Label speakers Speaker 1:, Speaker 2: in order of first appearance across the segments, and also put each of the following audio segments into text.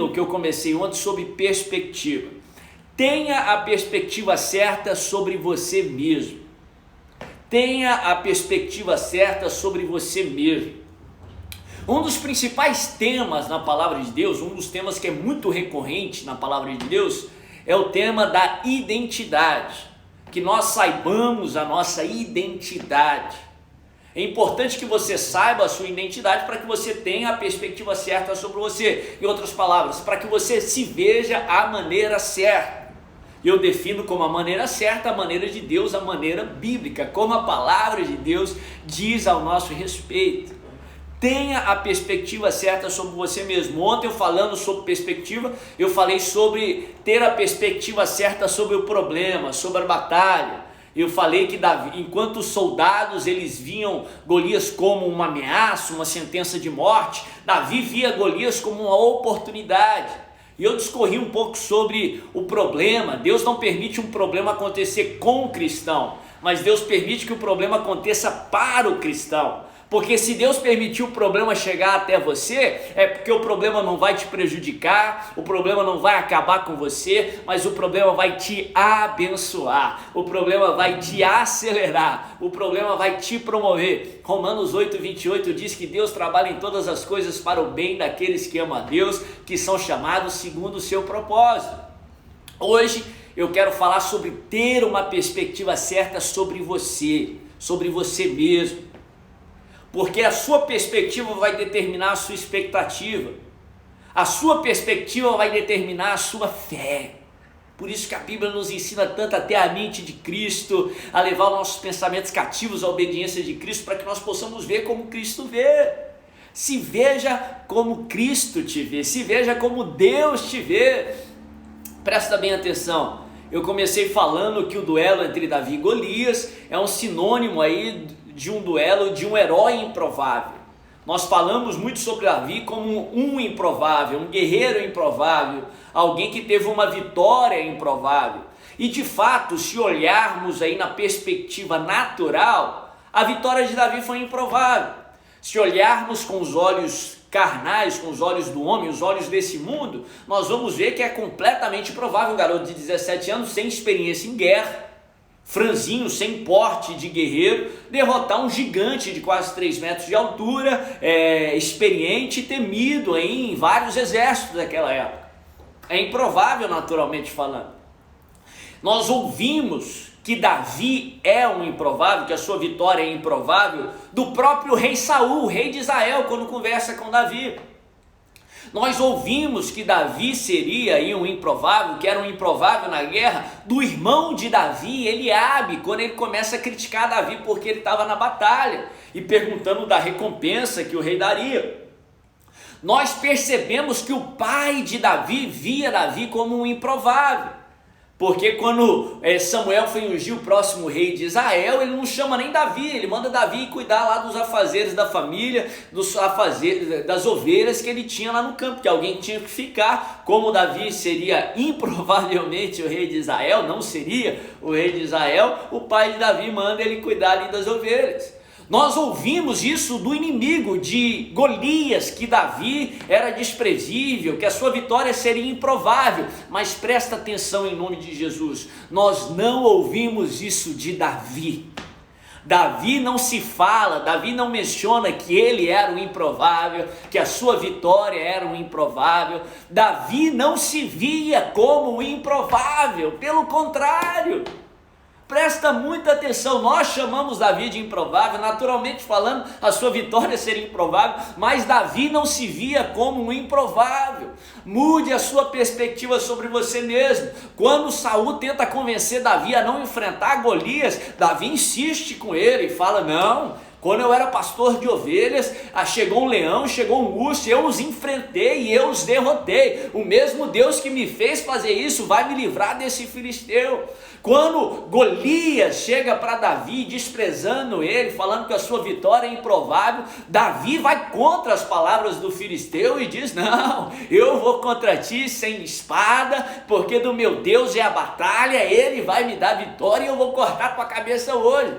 Speaker 1: O que eu comecei ontem sobre perspectiva. Tenha a perspectiva certa sobre você mesmo. Tenha a perspectiva certa sobre você mesmo. Um dos principais temas na palavra de Deus, um dos temas que é muito recorrente na palavra de Deus, é o tema da identidade. Que nós saibamos a nossa identidade. É importante que você saiba a sua identidade para que você tenha a perspectiva certa sobre você. Em outras palavras, para que você se veja a maneira certa. Eu defino como a maneira certa, a maneira de Deus, a maneira bíblica, como a palavra de Deus diz ao nosso respeito. Tenha a perspectiva certa sobre você mesmo. Ontem, eu falando sobre perspectiva, eu falei sobre ter a perspectiva certa sobre o problema, sobre a batalha. Eu falei que Davi, enquanto os soldados eles viam Golias como uma ameaça, uma sentença de morte, Davi via Golias como uma oportunidade. E eu discorri um pouco sobre o problema. Deus não permite um problema acontecer com o cristão, mas Deus permite que o problema aconteça para o cristão. Porque se Deus permitiu o problema chegar até você, é porque o problema não vai te prejudicar, o problema não vai acabar com você, mas o problema vai te abençoar, o problema vai te acelerar, o problema vai te promover. Romanos 8:28 diz que Deus trabalha em todas as coisas para o bem daqueles que amam a Deus, que são chamados segundo o seu propósito. Hoje eu quero falar sobre ter uma perspectiva certa sobre você mesmo. Porque a sua perspectiva vai determinar a sua expectativa. A sua perspectiva vai determinar a sua fé. Por isso que a Bíblia nos ensina tanto a ter a mente de Cristo, a levar os nossos pensamentos cativos à obediência de Cristo, para que nós possamos ver como Cristo vê. Se veja como Cristo te vê, se veja como Deus te vê. Presta bem atenção. Eu comecei falando que o duelo entre Davi e Golias é um sinônimo aí de um duelo de um herói improvável. Nós falamos muito sobre Davi como um improvável, um guerreiro improvável, alguém que teve uma vitória improvável. E de fato, se olharmos aí na perspectiva natural, a vitória de Davi foi improvável. Se olharmos com os olhos carnais, com os olhos do homem, os olhos desse mundo, nós vamos ver que é completamente improvável um garoto de 17 anos sem experiência em guerra, franzinho, sem porte de guerreiro, derrotar um gigante de quase 3 metros de altura, experiente e temido em vários exércitos daquela época. É improvável, naturalmente falando. Nós ouvimos que Davi é um improvável, que a sua vitória é improvável, do próprio rei Saul, o rei de Israel, quando conversa com Davi. Nós ouvimos que Davi seria aí um improvável, que era um improvável na guerra, do irmão de Davi, Eliabe, quando ele começa a criticar Davi porque ele estava na batalha e perguntando da recompensa que o rei daria. Nós percebemos que o pai de Davi via Davi como um improvável. Porque quando Samuel foi ungir o próximo rei de Israel, ele não chama nem Davi, ele manda Davi cuidar lá dos afazeres da família, dos afazeres das ovelhas que ele tinha lá no campo, que alguém tinha que ficar. Como Davi seria improvavelmente o rei de Israel, não seria o rei de Israel, o pai de Davi manda ele cuidar ali das ovelhas. Nós ouvimos isso do inimigo de Golias, que Davi era desprezível, que a sua vitória seria improvável, mas presta atenção em nome de Jesus, nós não ouvimos isso de Davi. Davi não se fala, Davi não menciona que ele era o improvável, que a sua vitória era o improvável. Davi não se via como o improvável, pelo contrário. Presta muita atenção, nós chamamos Davi de improvável, naturalmente falando, a sua vitória seria improvável, mas Davi não se via como um improvável. Mude a sua perspectiva sobre você mesmo. Quando Saul tenta convencer Davi a não enfrentar Golias, Davi insiste com ele e fala: não, quando eu era pastor de ovelhas, chegou um leão, chegou um urso, eu os enfrentei e eu os derrotei. O mesmo Deus que me fez fazer isso vai me livrar desse filisteu. Quando Golias chega para Davi, desprezando ele, falando que a sua vitória é improvável, Davi vai contra as palavras do filisteu e diz: não, eu vou contra ti sem espada, porque do meu Deus é a batalha, ele vai me dar vitória e eu vou cortar tua cabeça hoje.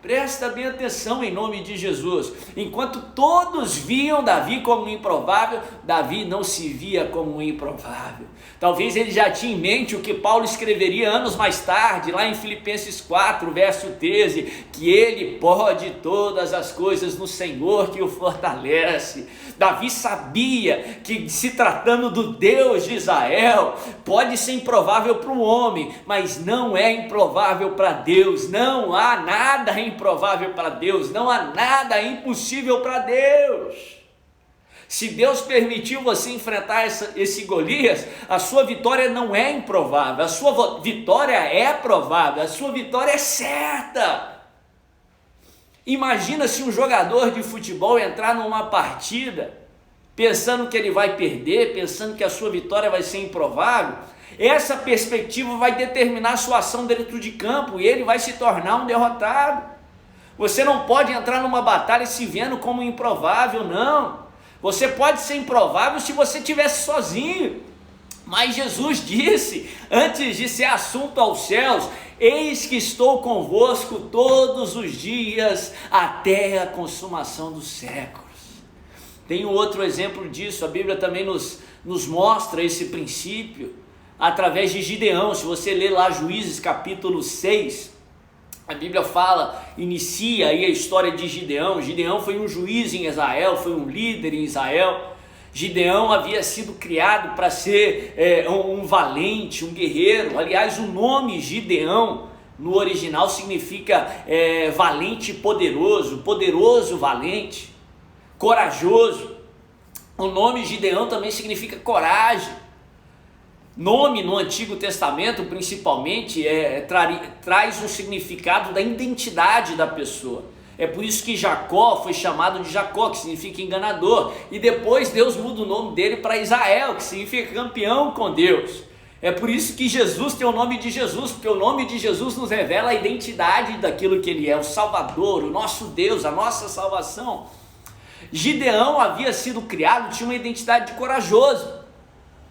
Speaker 1: Presta bem atenção em nome de Jesus. Enquanto todos viam Davi como improvável, Davi não se via como improvável. Talvez ele já tinha em mente o que Paulo escreveria anos mais tarde, lá em Filipenses 4, verso 13, que ele pode todas as coisas no Senhor que o fortalece. Davi sabia que, se tratando do Deus de Israel, pode ser improvável para o homem, mas não é improvável para Deus. Não há nada improvável para Deus, não há nada impossível para Deus. Se Deus permitiu você enfrentar esse Golias, a sua vitória não é improvável, a sua vitória é provável, a sua vitória é certa. Imagina se um jogador de futebol entrar numa partida pensando que ele vai perder, pensando que a sua vitória vai ser improvável. Essa perspectiva vai determinar a sua ação dentro de campo e ele vai se tornar um derrotado. Você não pode entrar numa batalha se vendo como improvável, não. Você pode ser improvável se você estivesse sozinho, mas Jesus disse, antes de ser assunto aos céus, eis que estou convosco todos os dias, até a consumação dos séculos. Tem um outro exemplo disso, a Bíblia também nos mostra esse princípio, através de Gideão. Se você ler lá Juízes capítulo 6, a Bíblia inicia aí a história de Gideão. Gideão foi um juiz em Israel, foi um líder em Israel. Gideão havia sido criado para ser um valente, um guerreiro. Aliás, o nome Gideão no original significa valente e poderoso, poderoso, valente, corajoso. O nome Gideão também significa coragem. Nome no Antigo Testamento, principalmente, traz um significado da identidade da pessoa. É por isso que Jacó foi chamado de Jacó, que significa enganador. E depois Deus muda o nome dele para Israel, que significa campeão com Deus. É por isso que Jesus tem o nome de Jesus, porque o nome de Jesus nos revela a identidade daquilo que ele é, o Salvador, o nosso Deus, a nossa salvação. Gideão havia sido criado, tinha uma identidade de corajoso.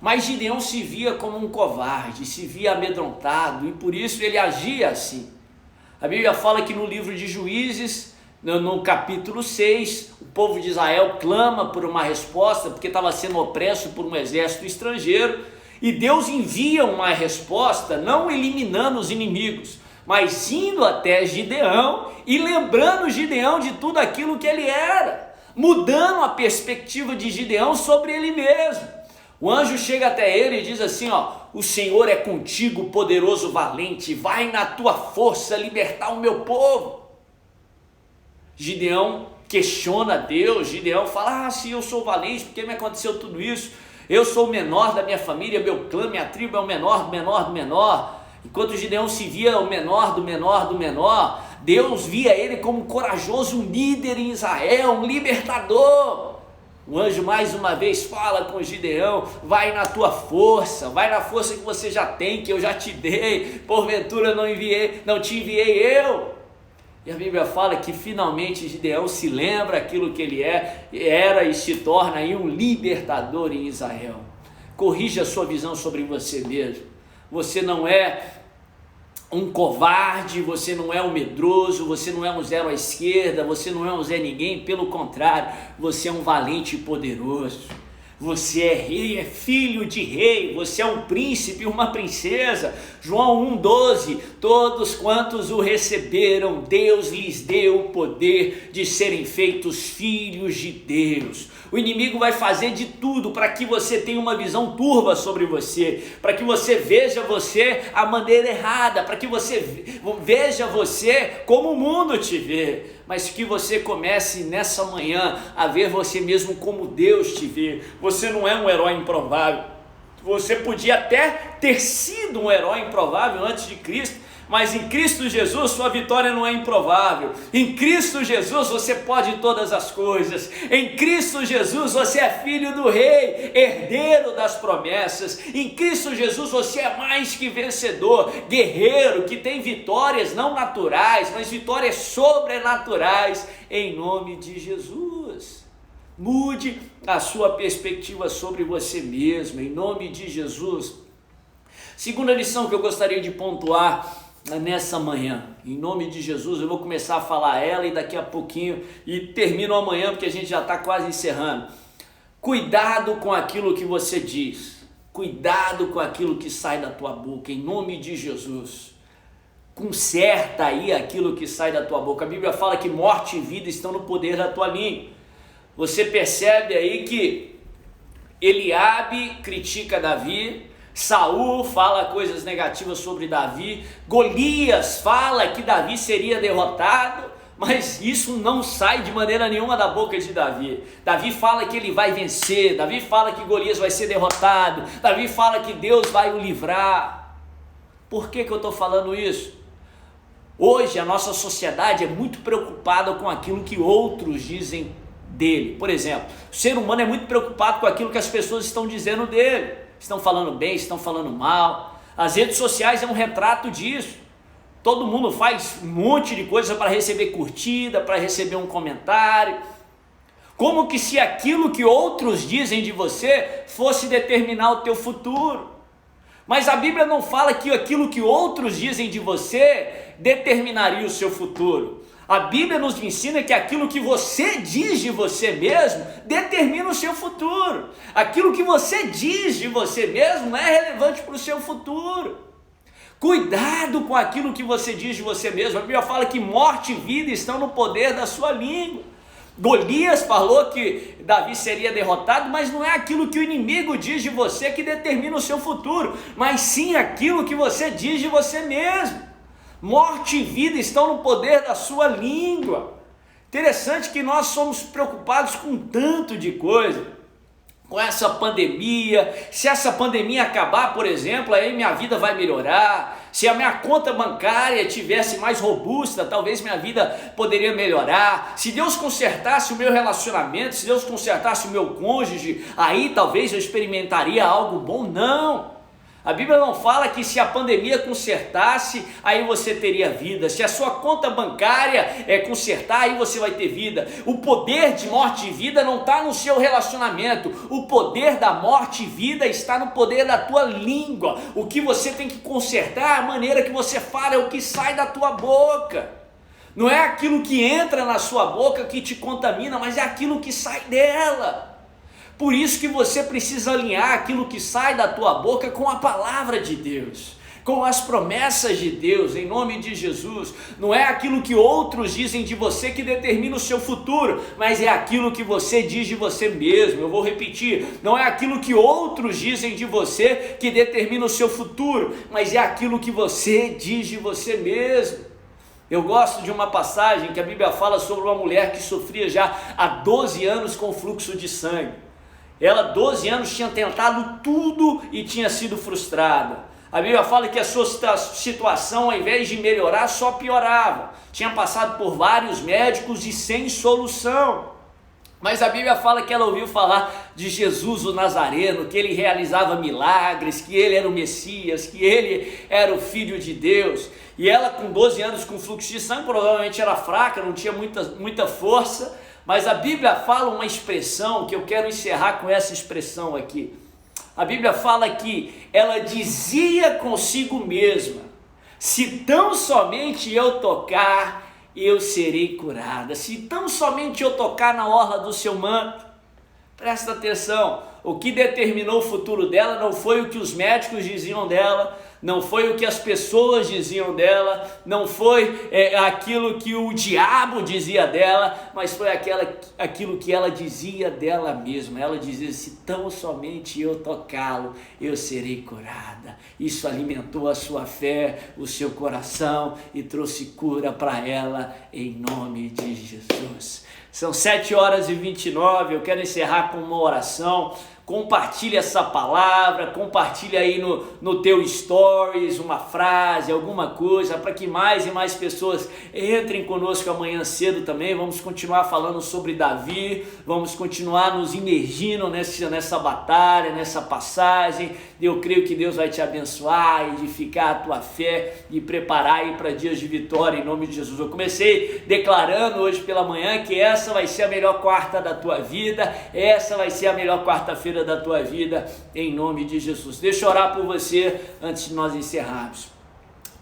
Speaker 1: Mas Gideão se via como um covarde, se via amedrontado, e por isso ele agia assim. A Bíblia fala que no livro de Juízes, no capítulo 6, o povo de Israel clama por uma resposta, porque estava sendo opresso por um exército estrangeiro, e Deus envia uma resposta, não eliminando os inimigos, mas indo até Gideão e lembrando Gideão de tudo aquilo que ele era, mudando a perspectiva de Gideão sobre ele mesmo. O anjo chega até ele e diz assim, o Senhor é contigo, poderoso, valente, vai na tua força libertar o meu povo. Gideão questiona Deus, Gideão fala, se eu sou valente, por que me aconteceu tudo isso? Eu sou o menor da minha família, meu clã, minha tribo é o menor do menor do menor. Enquanto Gideão se via o menor do menor do menor, Deus via ele como um corajoso, um líder em Israel, um libertador. O anjo mais uma vez fala com Gideão, vai na tua força, vai na força que você já tem, que eu já te dei, porventura não te enviei eu. E a Bíblia fala que finalmente Gideão se lembra aquilo que ele era e se torna aí um libertador em Israel. Corrija a sua visão sobre você mesmo. Você não é um covarde, você não é um medroso, você não é um zero à esquerda, você não é um Zé Ninguém, pelo contrário, você é um valente e poderoso. Você é rei, é filho de rei, você é um príncipe, uma princesa. João 1,12, todos quantos o receberam, Deus lhes deu o poder de serem feitos filhos de Deus. O inimigo vai fazer de tudo para que você tenha uma visão turva sobre você, para que você veja você a maneira errada, para que você veja você como o mundo te vê, mas que você comece nessa manhã a ver você mesmo como Deus te vê. Você não é um herói improvável. Você podia até ter sido um herói improvável antes de Cristo, mas em Cristo Jesus sua vitória não é improvável. Em Cristo Jesus você pode todas as coisas. Em Cristo Jesus você é filho do rei, herdeiro das promessas. Em Cristo Jesus você é mais que vencedor, guerreiro que tem vitórias não naturais, mas vitórias sobrenaturais em nome de Jesus. Mude a sua perspectiva sobre você mesmo, em nome de Jesus. Segunda lição que eu gostaria de pontuar nessa manhã: Em nome de Jesus, eu vou começar a falar ela e daqui a pouquinho, e termino amanhã porque a gente já está quase encerrando. Cuidado com aquilo que você diz. Cuidado com aquilo que sai da tua boca, em nome de Jesus. Conserta aí aquilo que sai da tua boca. A Bíblia fala que morte e vida estão no poder da tua língua. Você percebe aí que Eliabe critica Davi, Saul fala coisas negativas sobre Davi, Golias fala que Davi seria derrotado, mas isso não sai de maneira nenhuma da boca de Davi. Davi fala que ele vai vencer, Davi fala que Golias vai ser derrotado, Davi fala que Deus vai o livrar. Por que eu estou falando isso? Hoje a nossa sociedade é muito preocupada com aquilo que outros dizem dele. Por exemplo, o ser humano é muito preocupado com aquilo que as pessoas estão dizendo dele. Estão falando bem, estão falando mal. As redes sociais é um retrato disso. Todo mundo faz um monte de coisa para receber curtida, para receber um comentário. Como que se aquilo que outros dizem de você fosse determinar o teu futuro. Mas a Bíblia não fala que aquilo que outros dizem de você determinaria o seu futuro. A Bíblia nos ensina que aquilo que você diz de você mesmo determina o seu futuro. Aquilo que você diz de você mesmo não é relevante para o seu futuro. Cuidado com aquilo que você diz de você mesmo. A Bíblia fala que morte e vida estão no poder da sua língua. Golias falou que Davi seria derrotado, mas não é aquilo que o inimigo diz de você que determina o seu futuro, mas sim aquilo que você diz de você mesmo. Morte e vida estão no poder da sua língua. Interessante que nós somos preocupados com tanto de coisa, com essa pandemia. Se essa pandemia acabar, por exemplo, aí minha vida vai melhorar. Se a minha conta bancária tivesse mais robusta, talvez minha vida poderia melhorar. Se Deus consertasse o meu relacionamento, se Deus consertasse o meu cônjuge, aí talvez eu experimentaria algo bom. Não. A Bíblia não fala que se a pandemia consertasse, aí você teria vida. Se a sua conta bancária consertar, aí você vai ter vida. O poder de morte e vida não está no seu relacionamento. O poder da morte e vida está no poder da tua língua. O que você tem que consertar, a maneira que você fala, é o que sai da tua boca. Não é aquilo que entra na sua boca que te contamina, mas é aquilo que sai dela. Por isso que você precisa alinhar aquilo que sai da tua boca com a palavra de Deus, com as promessas de Deus, em nome de Jesus. Não é aquilo que outros dizem de você que determina o seu futuro, mas é aquilo que você diz de você mesmo. Eu vou repetir, não é aquilo que outros dizem de você que determina o seu futuro, mas é aquilo que você diz de você mesmo. Eu gosto de uma passagem que a Bíblia fala sobre uma mulher que sofria já há 12 anos com fluxo de sangue. Ela, 12 anos, tinha tentado tudo e tinha sido frustrada. A Bíblia fala que a sua situação, ao invés de melhorar, só piorava. Tinha passado por vários médicos e sem solução. Mas a Bíblia fala que ela ouviu falar de Jesus o Nazareno, que ele realizava milagres, que ele era o Messias, que ele era o Filho de Deus. E ela, com 12 anos com fluxo de sangue, provavelmente era fraca, não tinha muita força. Mas a Bíblia fala uma expressão que eu quero encerrar com essa expressão aqui. A Bíblia fala que ela dizia consigo mesma: se tão somente eu tocar, eu serei curada. Se tão somente eu tocar na orla do seu manto. Presta atenção, o que determinou o futuro dela não foi o que os médicos diziam dela, não foi o que as pessoas diziam dela, não foi aquilo que o diabo dizia dela, mas foi aquilo que ela dizia dela mesma. Ela dizia: se tão somente eu tocá-lo, eu serei curada. Isso alimentou a sua fé, o seu coração, e trouxe cura para ela em nome de Jesus. São 7h29, eu quero encerrar com uma oração. Compartilhe essa palavra, compartilhe aí no teu stories uma frase, alguma coisa, para que mais e mais pessoas entrem conosco amanhã cedo também. Vamos continuar falando sobre Davi, vamos continuar nos imergindo nessa batalha, nessa passagem. Eu creio que Deus vai te abençoar, edificar a tua fé e preparar aí para dias de vitória em nome de Jesus. Eu comecei declarando hoje pela manhã que essa vai ser a melhor quarta da tua vida, essa vai ser a melhor quarta-feira da tua vida, em nome de Jesus. Deixa eu orar por você antes de nós encerrarmos.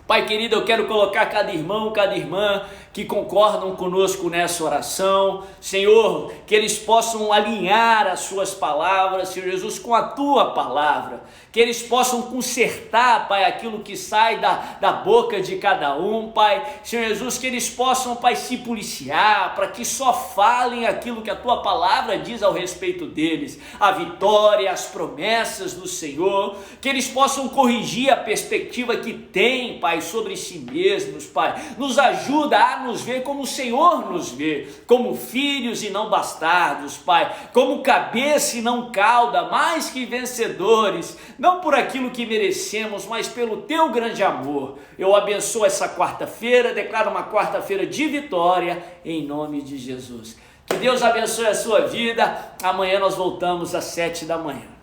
Speaker 1: Pai querido, eu quero colocar cada irmão, cada irmã que concordam conosco nessa oração, Senhor, que eles possam alinhar as suas palavras, Senhor Jesus, com a tua palavra, que eles possam consertar, Pai, aquilo que sai da boca de cada um, Pai, Senhor Jesus, que eles possam, Pai, se policiar, para que só falem aquilo que a tua palavra diz ao respeito deles, a vitória, as promessas do Senhor, que eles possam corrigir a perspectiva que tem, Pai, sobre si mesmos, Pai, nos ajuda a nos ver como o Senhor nos vê, como filhos e não bastardos, Pai, como cabeça e não cauda, mais que vencedores, não por aquilo que merecemos, mas pelo teu grande amor. Eu abençoo essa quarta-feira, declaro uma quarta-feira de vitória, em nome de Jesus. Que Deus abençoe a sua vida. Amanhã nós voltamos às 7 da manhã.